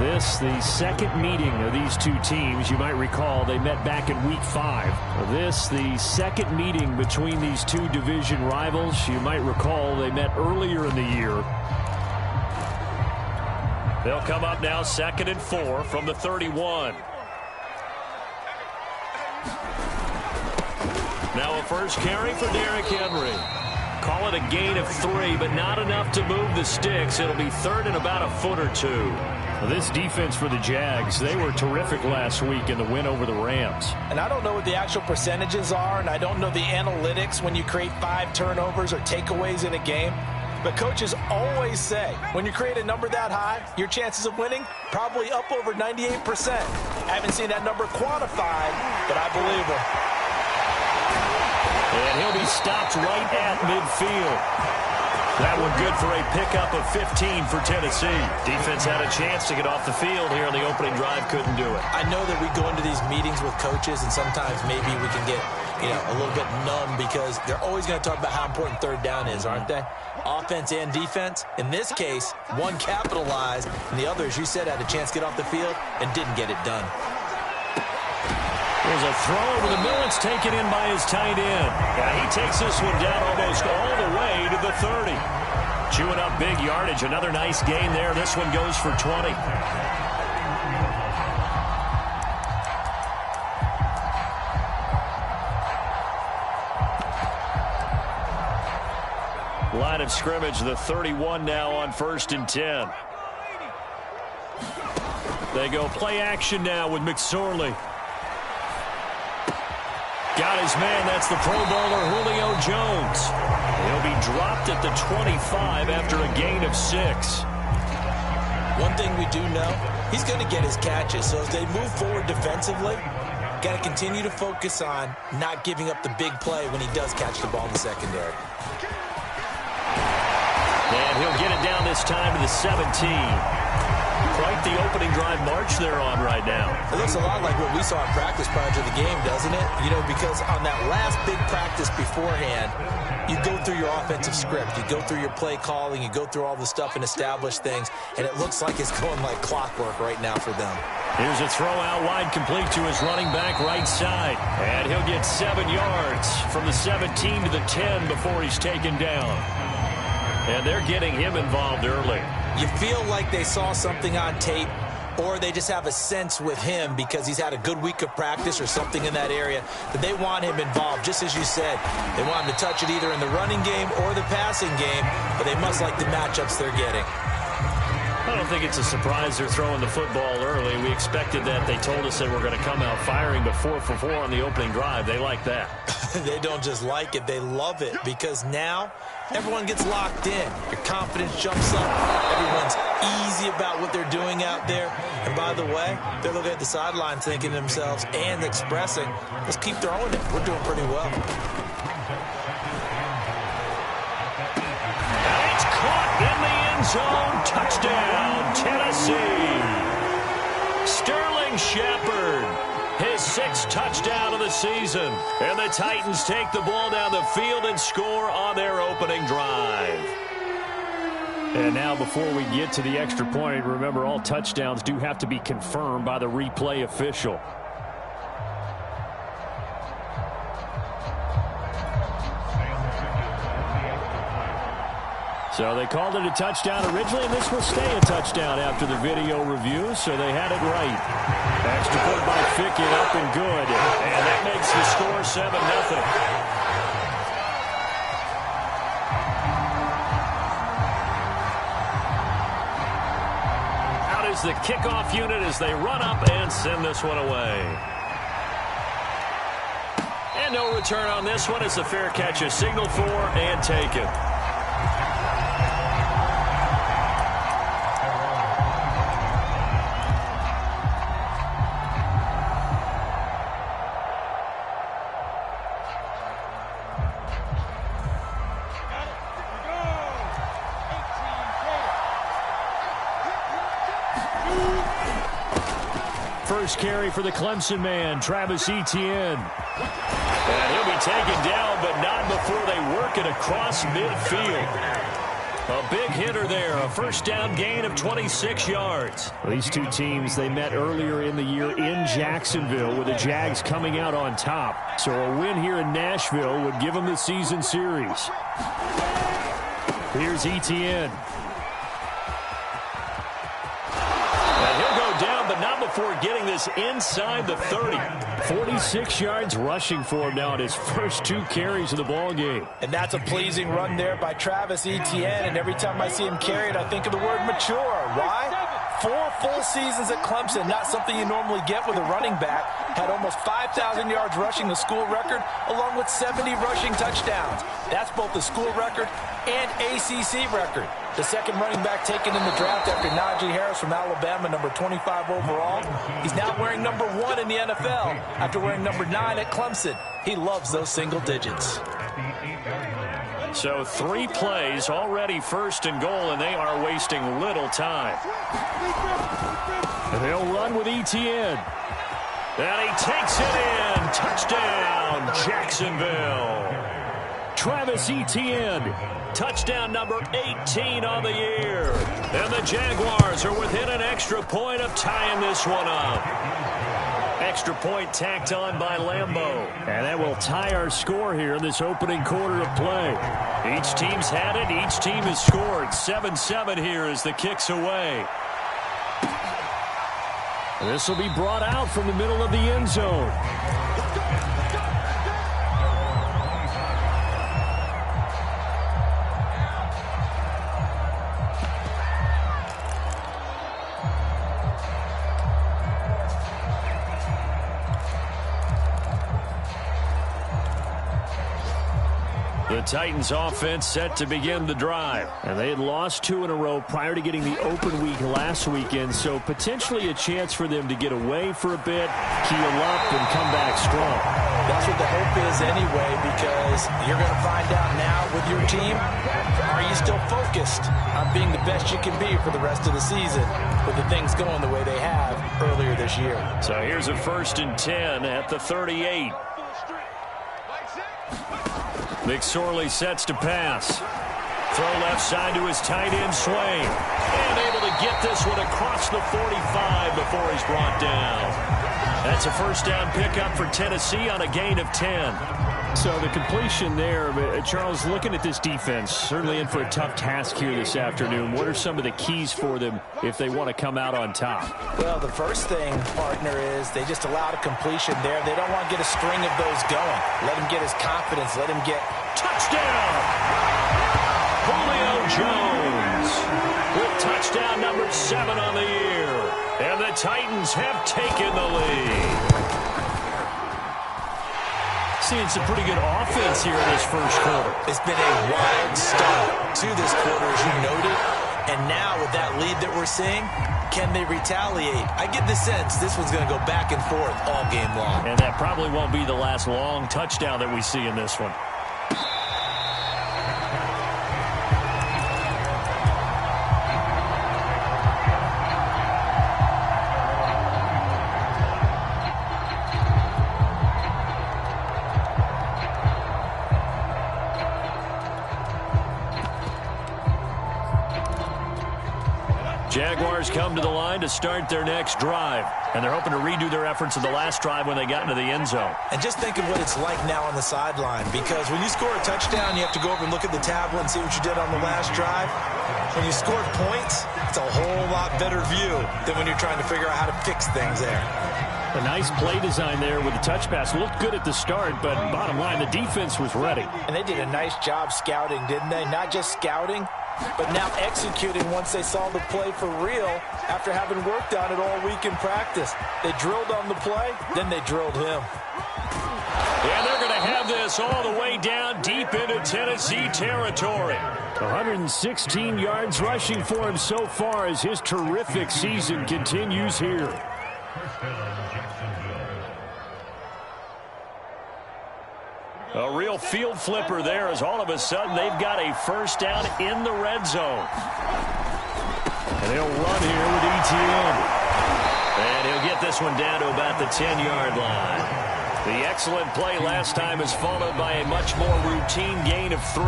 This, the second meeting of these two teams. You might recall they met back in Week 5. This, the second meeting between these two division rivals. You might recall they met earlier in the year. They'll come up now 2nd and 4 from the 31. Now a first carry for Derrick Henry. Call it a gain of 3, but not enough to move the sticks. It'll be 3rd and about a foot or 2. This defense for the Jags, they were terrific last week in the win over the Rams. And I don't know what the actual percentages are, and I don't know the analytics when you create 5 turnovers or takeaways in a game. But coaches always say, when you create a number that high, your chances of winning probably up over 98%. I haven't seen that number quantified, but I believe them. And he'll be stopped right at midfield. That one good for a pickup of 15 for Tennessee. Defense had a chance to get off the field here on the opening drive, couldn't do it. I know that we go into these meetings with coaches, and sometimes maybe we can get, a little bit numb because they're always going to talk about how important 3rd down is, aren't they? Offense and defense. In this case, one capitalized, and the other, as you said, had a chance to get off the field and didn't get it done. There's a throw over the middle. It's taken in by his tight end. Yeah, he takes this one down almost all the way to the 30. Chewing up big yardage. Another nice gain there. This one goes for 20. Line of scrimmage, the 31 now on 1st and 10. They go play action now with McSorley. Got his man. That's the Pro Bowler Julio Jones. He'll be dropped at the 25 after a gain of 6. One thing we do know, he's going to get his catches. So as they move forward defensively, got to continue to focus on not giving up the big play when he does catch the ball in the secondary. And he'll get it down this time to the 17. Quite the opening drive march they're on right now. It looks a lot like what we saw in practice prior to the game, doesn't it? Because on that last big practice beforehand, you go through your offensive script. You go through your play calling. You go through all the stuff and establish things. And it looks like it's going like clockwork right now for them. Here's a throw out wide complete to his running back right side. And he'll get 7 yards from the 17 to the 10 before he's taken down. And they're getting him involved early. You feel like they saw something on tape, or they just have a sense with him because he's had a good week of practice or something in that area that they want him involved. Just as you said, they want him to touch it either in the running game or the passing game, but they must like the matchups they're getting. I don't think it's a surprise they're throwing the football early. We expected that. They told us they were going to come out firing, but 4 for 4 on the opening drive. They like that. They don't just like it, they love it, because now everyone gets locked in. Your confidence jumps up. Everyone's easy about what they're doing out there. And by the way, they're looking at the sideline thinking to themselves and expressing, let's keep throwing it. We're doing pretty well. And it's caught in the end zone. Touchdown, Tennessee. Sterling Shepard, his 6th touchdown of the season. And the Titans take the ball down the field and score on their opening drive. And now before we get to the extra point, remember all touchdowns do have to be confirmed by the replay official. So they called it a touchdown originally, and this will stay a touchdown after the video review, so they had it right. Extra point by Fickett, up and good. And that makes the score 7-0. Is the kickoff unit as they run up and send this one away. And no return on this one. It's a fair catch, a signal for and taken. First carry for the Clemson man, Travis Etienne. And he'll be taken down, but not before they work it across midfield. A big hitter there, a first down gain of 26 yards. Well, these two teams, they met earlier in the year in Jacksonville with the Jags coming out on top. So a win here in Nashville would give them the season series. Here's Etienne. And he'll go down, but not before getting this inside the 30. 46 yards rushing for him now in his first 2 carries of the ball game. And that's a pleasing run there by Travis Etienne. And every time I see him carry it, I think of the word mature. Why? 4 full seasons at Clemson, not something you normally get with a running back. Had almost 5,000 yards rushing, the school record, along with 70 rushing touchdowns. That's both the school record and ACC record. The second running back taken in the draft after Najee Harris from Alabama, number 25 overall. He's now wearing number 1 in the NFL after wearing number 9 at Clemson. He loves those single digits. So 3 plays, already first and goal, and they are wasting little time. And they'll run with Etienne. And he takes it in. Touchdown, Jacksonville. Travis Etienne. Touchdown number 18 on the year. And the Jaguars are within an extra point of tying this one up. Extra point tacked on by Lambeau. And that will tie our score here in this opening quarter of play. Each team's had it. Each team has scored. 7-7 here as the kick's away. This will be brought out from the middle of the end zone. The Titans offense set to begin the drive. And they had lost 2 in a row prior to getting the open week last weekend, so potentially a chance for them to get away for a bit, keel up, and come back strong. That's what the hope is anyway, because you're going to find out now with your team, are you still focused on being the best you can be for the rest of the season with the things going the way they have earlier this year? So here's a 1st and 10 at the 38. McSorley sets to pass. Throw left side to his tight end, Swain. And able to get this one across the 45 before he's brought down. That's a first down pickup for Tennessee on a gain of 10. So the completion there, Charles, looking at this defense, certainly in for a tough task here this afternoon. What are some of the keys for them if they want to come out on top? Well, the first thing, partner, is they just allowed a completion there. They don't want to get a string of those going. Let him get his confidence. Let him get touchdown. Julio Jones with touchdown number 7 on the year. And the Titans have taken the lead. Seeing some pretty good offense here in this first quarter. It's been a wild start to this quarter, as you noted. And now with that lead that we're seeing, can they retaliate? I get the sense this one's going to go back and forth all game long. And that probably won't be the last long touchdown that we see in this one. Jaguars come to the line to start their next drive. And they're hoping to redo their efforts of the last drive when they got into the end zone. And just think of what it's like now on the sideline. Because when you score a touchdown, you have to go over and look at the tablet and see what you did on the last drive. When you scored points, it's a whole lot better view than when you're trying to figure out how to fix things there. A nice play design there with the touch pass. Looked good at the start, but bottom line, the defense was ready. And they did a nice job scouting, didn't they? Not just scouting, but now executing once they saw the play for real after having worked on it all week in practice. They drilled on the play, then they drilled him. And they're going to have this all the way down deep into Tennessee territory. 116 yards rushing for him so far as his terrific season continues here. A real field flipper there as all of a sudden they've got a first down in the red zone. And they'll run here with Etienne. And he'll get this one down to about the 10-yard line. The excellent play last time is followed by a much more routine gain of 3.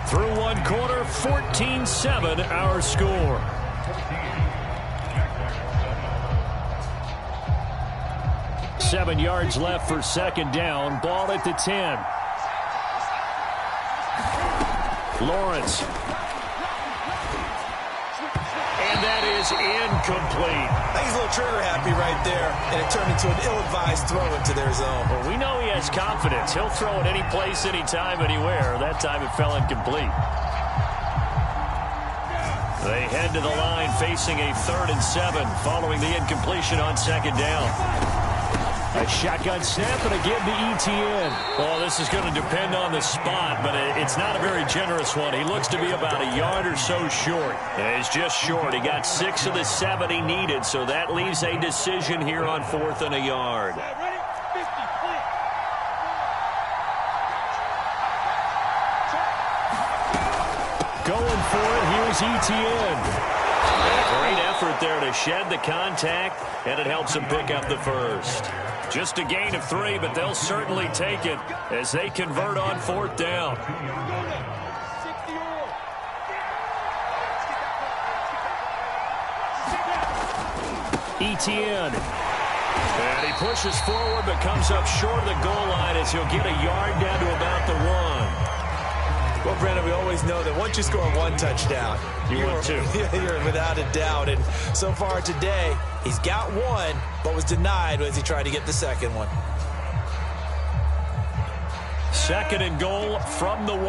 Through one quarter, 14-7 our score. Seven yards left for second down. Ball at the 10. Lawrence. And that is incomplete. I think he's a little trigger happy right there, and it turned into an ill-advised throw into their zone. Well, we know he has confidence. He'll throw it any place, anytime, anywhere. That time it fell incomplete. They head to the line facing a 3rd and 7 following the incompletion on second down. A shotgun snap and again to Etienne. Well, this is going to depend on the spot, but it's not a very generous one. He looks to be about a yard or so short. And he's just short. He got 6 of the 7 he needed, so that leaves a decision here on 4th and a yard. Going for it, here's Etienne. A great effort there to shed the contact, and it helps him pick up the first. Just a gain of 3, but they'll certainly take it as they convert on 4th down. Etienne. And he pushes forward but comes up short of the goal line as he'll get a yard down to about the 1. Well, Brandon, we always know that once you score one touchdown, you want 2. You're without a doubt. And so far today, he's got 1, but was denied as he tried to get the second one. 2nd and goal from the 1.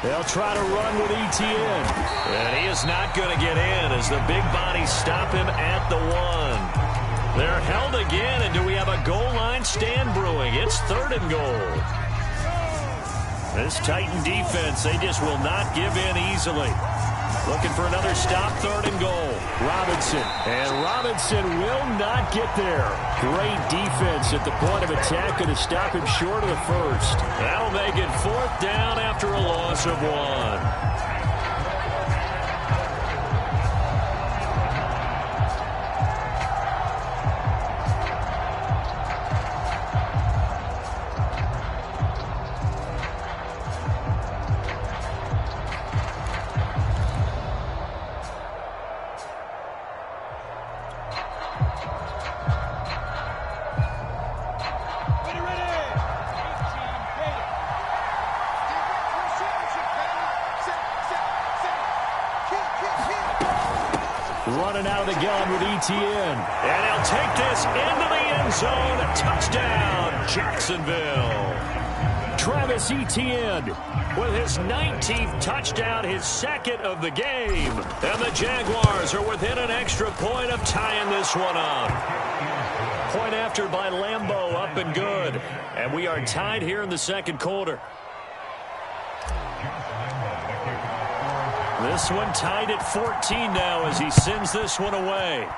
They'll try to run with Etienne. And he is not going to get in as the big bodies stop him at the 1. They're held again, and do we have a goal line stand brewing? It's 3rd and goal. This Titan defense, they just will not give in easily. Looking for another stop, 3rd and goal. Robinson. And Robinson will not get there. Great defense at the point of attack to stop him short of the first. That'll make it 4th down after a loss of 1. Running out of the gun with Etienne. And he'll take this into the end zone. Touchdown, Jacksonville. Travis Etienne with his 19th touchdown, his 2nd of the game. And the Jaguars are within an extra point of tying this one up. Point after by Lambeau, up and good. And we are tied here in the 2nd quarter. This one tied at 14 now as he sends this one away.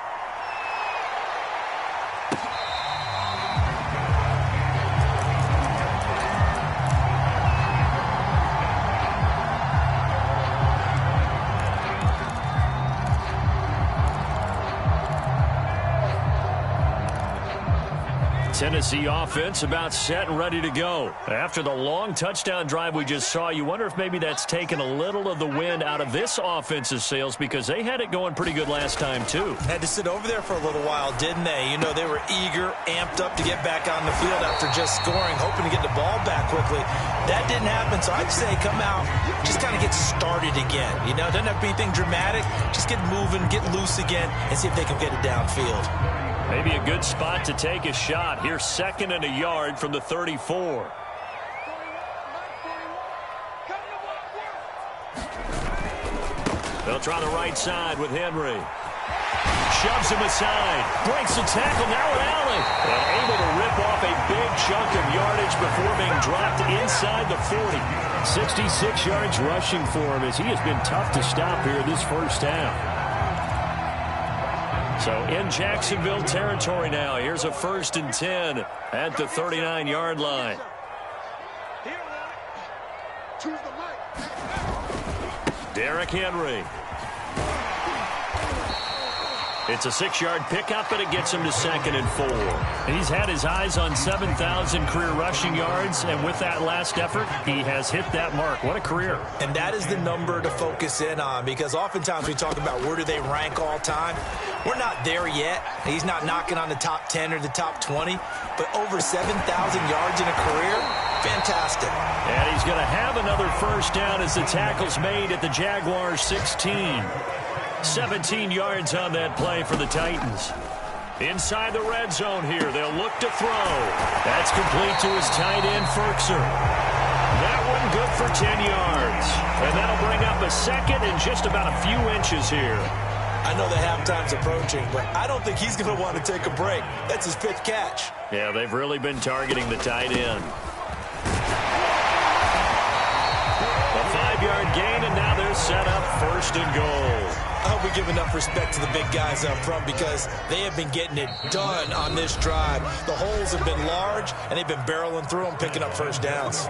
Tennessee offense about set and ready to go. After the long touchdown drive we just saw, you wonder if maybe that's taken a little of the wind out of this offense's sails because they had it going pretty good last time too. Had to sit over there for a little while, didn't they? You know, they were eager, amped up to get back on the field after just scoring, hoping to get the ball back quickly. That didn't happen, so I'd say come out, just kind of get started again. You know, doesn't have to be anything dramatic. Just get moving, get loose again, and see if they can get it downfield. Maybe a good spot to take a shot. Here's 2nd and a yard from the 34. They'll try the right side with Henry. Shoves him aside. Breaks the tackle now with Allen. And able to rip off a big chunk of yardage before being dropped inside the 40. 66 yards rushing for him as he has been tough to stop here this first half. So in Jacksonville territory now. Here's a 1st and 10 at the 39-yard line. Derrick Henry. It's a 6-yard pickup, and it gets him to 2nd and 4. He's had his eyes on 7,000 career rushing yards, and with that last effort, he has hit that mark. What a career. And that is the number to focus in on, because oftentimes we talk about where do they rank all time. We're not there yet. He's not knocking on the top 10 or the top 20, but over 7,000 yards in a career, fantastic. And he's going to have another first down as the tackle's made at the Jaguars 16. 17 yards on that play for the Titans. Inside the red zone here, they'll look to throw. That's complete to his tight end, Ferkser. That one good for 10 yards. And that'll bring up a second and just about a few inches here. I know the halftime's approaching, but I don't think he's going to want to take a break. That's his 5th catch. Yeah, they've really been targeting the tight end. A 5-yard gain, and now they're set up 1st and goal. I hope we give enough respect to the big guys up front, because they have been getting it done on this drive. The holes have been large, and they've been barreling through them, picking up first downs.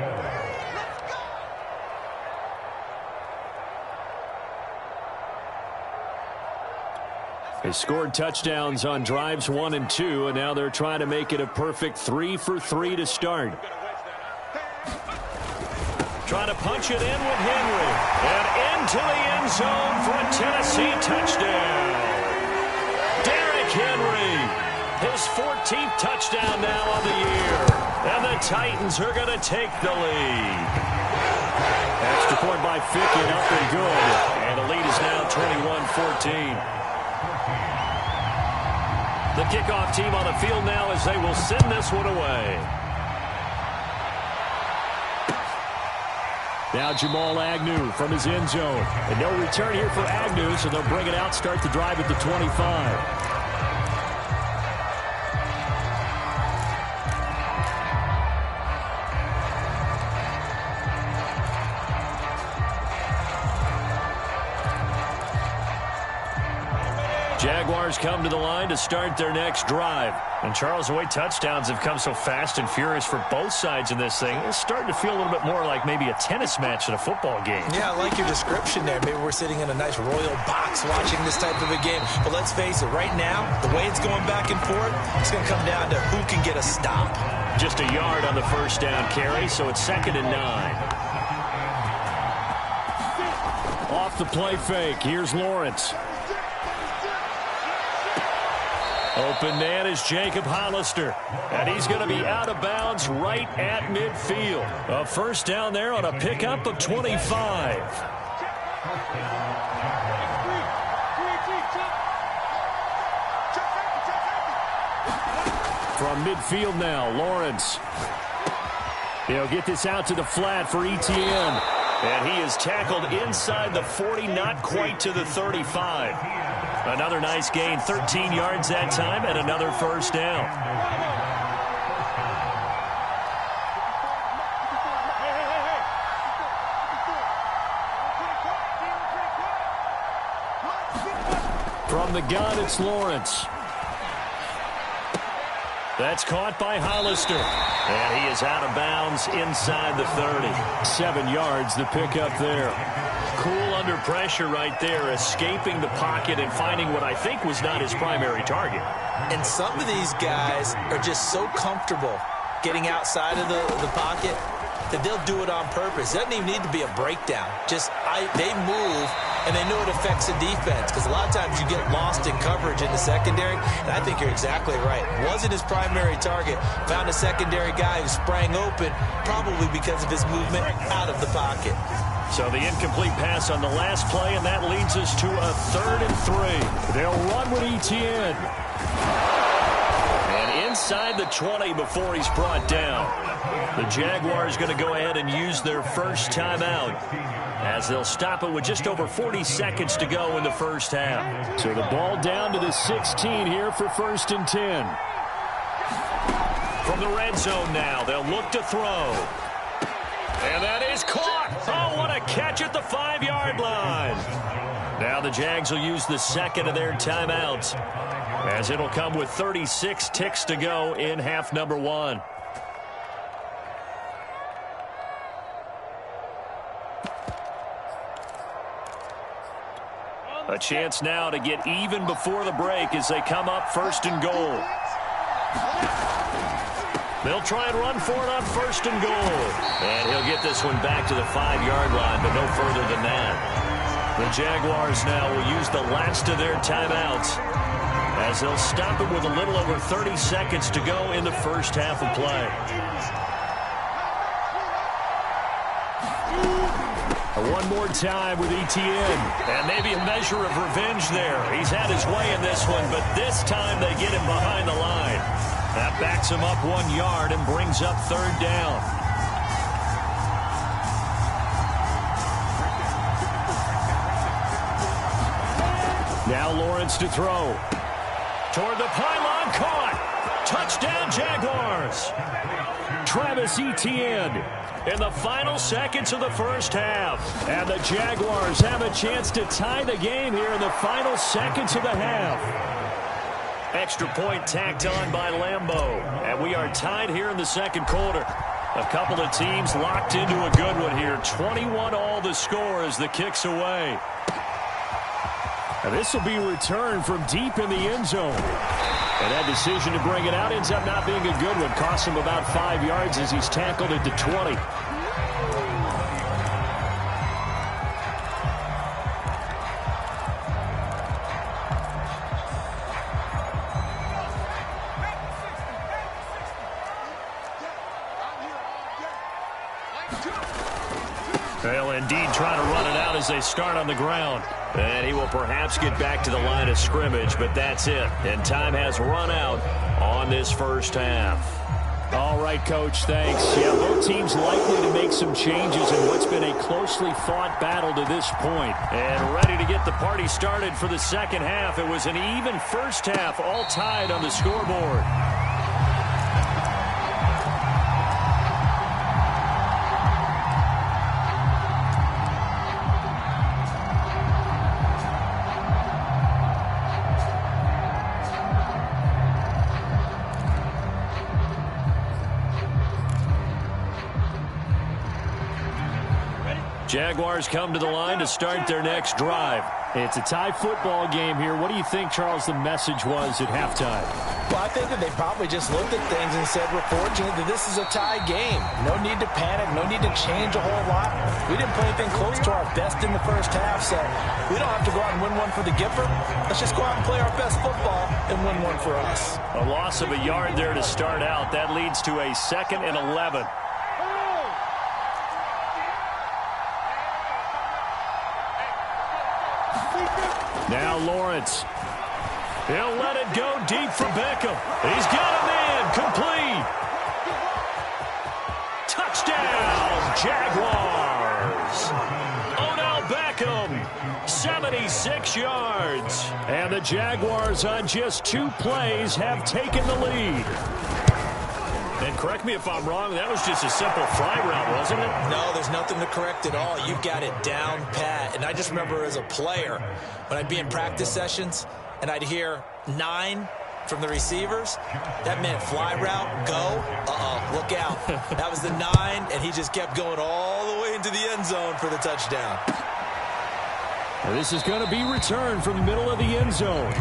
They scored touchdowns on drives 1 and 2, and now they're trying to make it a perfect 3 for 3 to start. Trying to punch it in with Henry. And into the end zone for a Tennessee touchdown. Derrick Henry, his 14th touchdown now on the year. And the Titans are going to take the lead. Extra point by Ficken, up and good. And the lead is now 21-14. The kickoff team on the field now as they will send this one away. Now Jamal Agnew from his end zone. And no return here for Agnew, so they'll bring it out, start the drive at the 25. Jaguars come to the line to start their next drive. And Charles, the way touchdowns have come so fast and furious for both sides in this thing, it's starting to feel a little bit more like maybe a tennis match in a football game. Yeah, I like your description there. Maybe we're sitting in a nice royal box watching this type of a game. But let's face it, right now, the way it's going back and forth, it's going to come down to who can get a stop. Just a yard on the first down carry, so it's 2nd and 9. Off the play fake, here's Lawrence. Open man is Jacob Hollister, and he's going to be out of bounds right at midfield. A first down there on a pickup of 25. From midfield now, Lawrence. He'll get this out to the flat for Etienne. And he is tackled inside the 40, not quite to the 35. Another nice gain, 13 yards that time, and another first down. From the gun, it's Lawrence. That's caught by Hollister. And he is out of bounds inside the 30. 7 yards, the pickup there. Cool under pressure right there, escaping the pocket and finding what I think was not his primary target. And some of these guys are just so comfortable getting outside of the pocket that they'll do it on purpose. It doesn't even need to be a breakdown. They move, and they know it affects the defense, because a lot of times you get lost in coverage in the secondary, and I think you're exactly right. Wasn't his primary target. Found a secondary guy who sprang open, probably because of his movement out of the pocket. So the incomplete pass on the last play, and that leads us to a 3rd and 3. They'll run with Etienne. And inside the 20 before he's brought down. The Jaguars going to go ahead and use their first timeout, as they'll stop it with just over 40 seconds to go in the first half. So the ball down to the 16 here for 1st and 10. From the red zone now, they'll look to throw. And that is caught. Oh, what a catch at the 5-yard line. Now the Jags will use the second of their timeouts, as it'll come with 36 ticks to go in half number 1. A chance now to get even before the break as they come up 1st and goal. They'll try and run for it on 1st and goal. And he'll get this one back to the 5-yard line, but no further than that. The Jaguars now will use the last of their timeouts as they'll stop it with a little over 30 seconds to go in the first half of play. One more time with ETN. And maybe a measure of revenge there. He's had his way in this one, but this time they get him behind the line. That backs him up 1 yard and brings up 3rd down. Now Lawrence to throw. Toward the pylon, caught. Touchdown, Jaguars. Travis Etienne in the final seconds of the first half. And the Jaguars have a chance to tie the game here in the final seconds of the half. Extra point tacked on by Lambeau. And we are tied here in the second quarter. A couple of teams locked into a good one here. 21-all the score as the kick's away. And this will be returned from deep in the end zone. And that decision to bring it out ends up not being a good one. Costs him about 5 yards as he's tackled at the 20. They'll indeed try to run it out as they start on the ground. And he will perhaps get back to the line of scrimmage, but that's it. And time has run out on this first half. All right, Coach, thanks. Yeah, both teams likely to make some changes in what's been a closely fought battle to this point. And ready to get the party started for the second half. It was an even first half, all tied on the scoreboard. Jaguars come to the line to start their next drive. It's a tie football game here. What do you think, Charles, the message was at halftime? Well, I think that they probably just looked at things and said, we're fortunate that this is a tie game. No need to panic. No need to change a whole lot. We didn't play anything close to our best in the first half, so we don't have to go out and win one for the Gipper. Let's just go out and play our best football and win one for us. A loss of a yard there to start out. That leads to a 2nd and 11. Now Lawrence. He'll let it go deep for Beckham. He's got a man complete. Touchdown, Jaguars. Odell Beckham, 76 yards. And the Jaguars on just 2 plays have taken the lead. And correct me if I'm wrong, that was just a simple fly route, wasn't it? No, there's nothing to correct at all. You've got it down pat. And I just remember as a player, when I'd be in practice sessions and I'd hear 9 from the receivers, that meant fly route, go, look out. That was the 9, and he just kept going all the way into the end zone for the touchdown. And this is going to be returned from the middle of the end zone.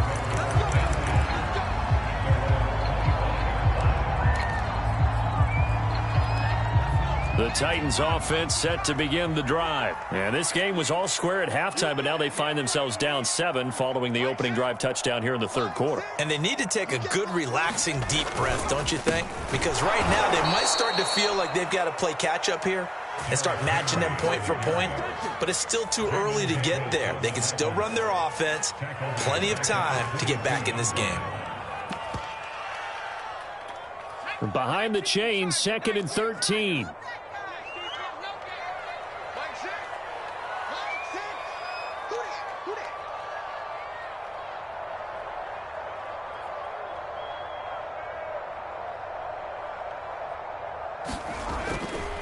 The Titans offense set to begin the drive. And this game was all square at halftime, but now they find themselves down 7 following the opening drive touchdown here in the third quarter. And they need to take a good, relaxing, deep breath, don't you think? Because right now they might start to feel like they've got to play catch-up here and start matching them point for point. But it's still too early to get there. They can still run their offense. Plenty of time to get back in this game. Behind the chains, 2nd and 13.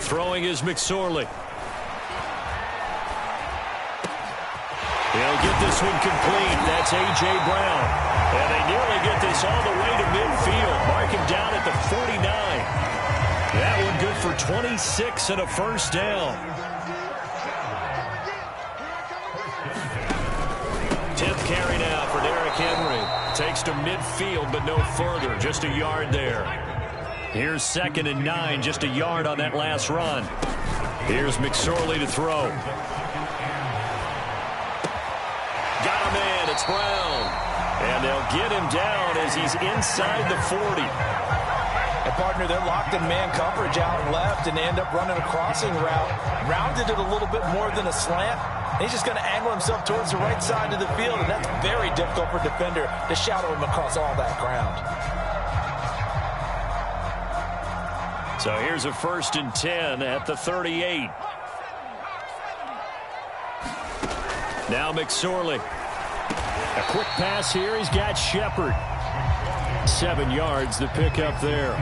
Throwing is McSorley. He'll get this one complete. That's A.J. Brown. And they nearly get this all the way to midfield. Mark him down at the 49. That one good for 26 and a first down. 10th carry now for Derrick Henry. Takes to midfield, but no further. Just a yard there. Here's 2nd and 9, just a yard on that last run. Here's McSorley to throw. Got him in. It's Brown. And they'll get him down as he's inside the 40. And, partner, they're locked in man coverage out left, and they end up running a crossing route. Rounded it a little bit more than a slant. He's just going to angle himself towards the right side of the field, and that's very difficult for a defender to shadow him across all that ground. So here's a 1st and 10 at the 38. Now McSorley. A quick pass here. He's got Shepard. 7 yards to pick up there.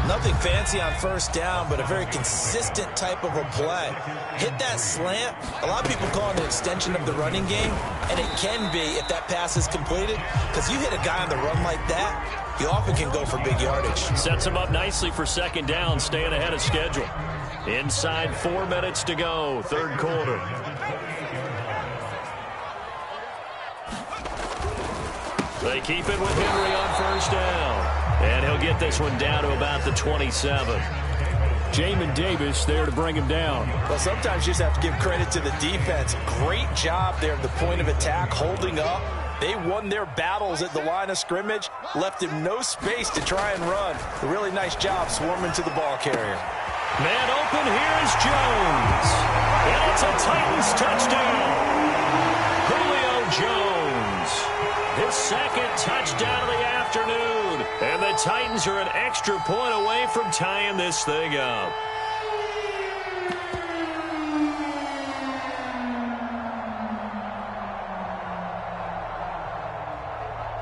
Nothing fancy on 1st down, but a very consistent type of a play. Hit that slant. A lot of people call it an extension of the running game, and it can be if that pass is completed, because you hit a guy on the run like that, you often can go for big yardage. Sets him up nicely for 2nd down, staying ahead of schedule. Inside 4 minutes to go, 3rd quarter. They keep it with Henry on 1st down. And he'll get this one down to about the 27. Jamin Davis there to bring him down. Well, sometimes you just have to give credit to the defense. Great job there at the point of attack, holding up. They won their battles at the line of scrimmage, left him no space to try and run. A really nice job swarming to the ball carrier. Man open, here is Jones. And it's a Titans touchdown. Julio Jones. His 2nd touchdown of the afternoon. And the Titans are an extra point away from tying this thing up.